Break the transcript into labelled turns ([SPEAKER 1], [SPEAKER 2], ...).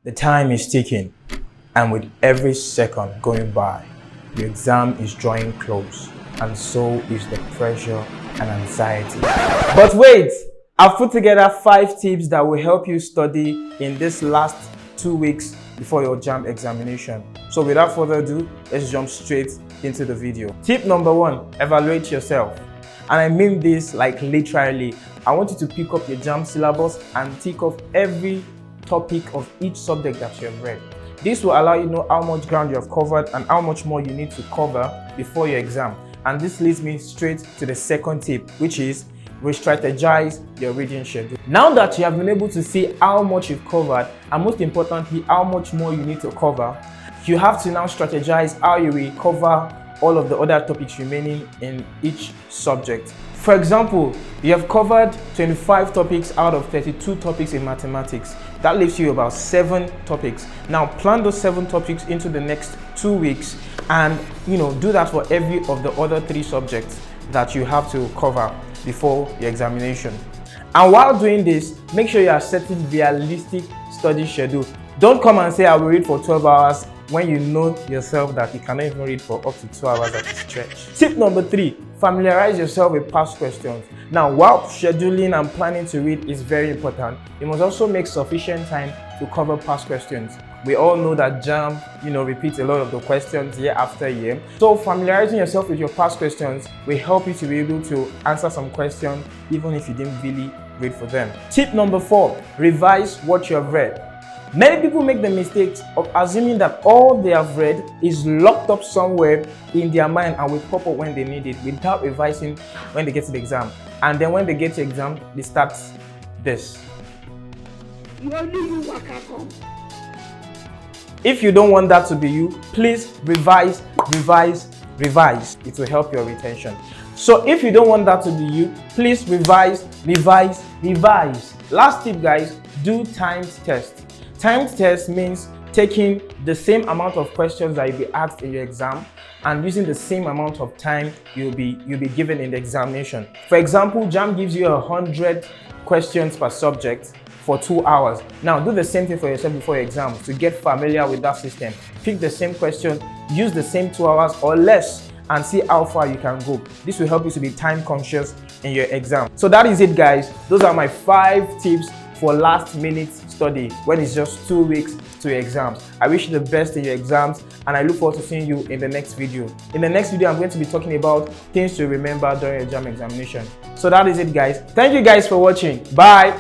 [SPEAKER 1] The time is ticking, and with every second going by, the exam is drawing close, and so is the pressure and anxiety. But wait, I've put together 5 tips that will help you study in this last 2 weeks before your JAMB examination. So without further ado, let's jump straight into the video. Tip number 1, evaluate yourself. And I mean this like literally. I want you to pick up your JAMB syllabus and tick off every topic of each subject that you have read. This will allow you to know how much ground you have covered and how much more you need to cover before your exam. And this leads me straight to the second tip, which is re-strategize your reading schedule. Now that you have been able to see how much you've covered and most importantly how much more you need to cover, you have to now strategize how you will cover all of the other topics remaining in each subject. For example, you have covered 25 topics out of 32 topics in mathematics. That leaves you about 7 topics. Now plan those 7 topics into the next 2 weeks and do that for every of the other 3 subjects that you have to cover before your examination. And while doing this, make sure you are setting realistic study schedule. Don't come and say I will read for 12 hours when you know yourself that you cannot even read for up to 2 hours at a stretch. Tip number 3, familiarize yourself with past questions. Now, while scheduling and planning to read is very important, you must also make sufficient time to cover past questions. We all know that JAMB, repeats a lot of the questions year after year. So familiarizing yourself with your past questions will help you to be able to answer some questions even if you didn't really read for them. Tip number 4, revise what you have read. Many people make the mistake of assuming that all they have read is locked up somewhere in their mind and will pop up when they need it without revising when they get to the exam. And then when they get to the exam, they start this. If you don't want that to be you, please revise. It will help your retention. So if you don't want that to be you, please revise. Last tip, guys, do timed test. Timed test means taking the same amount of questions that you'll be asked in your exam and using the same amount of time you'll be given in the examination. For example, JAMB gives you 100 questions per subject for 2 hours. Now do the same thing for yourself before your exam to get familiar with that system. Pick the same question, use the same 2 hours or less and see how far you can go. This will help you to be time conscious in your exam. So that is it, guys. Those are my 5 tips for last minute study when it's just 2 weeks to your exams. I wish you the best in your exams and I look forward to seeing you in the next video. In the next video, I'm going to be talking about things to remember during your JAMB examination. So that is it, guys. Thank you guys for watching. Bye.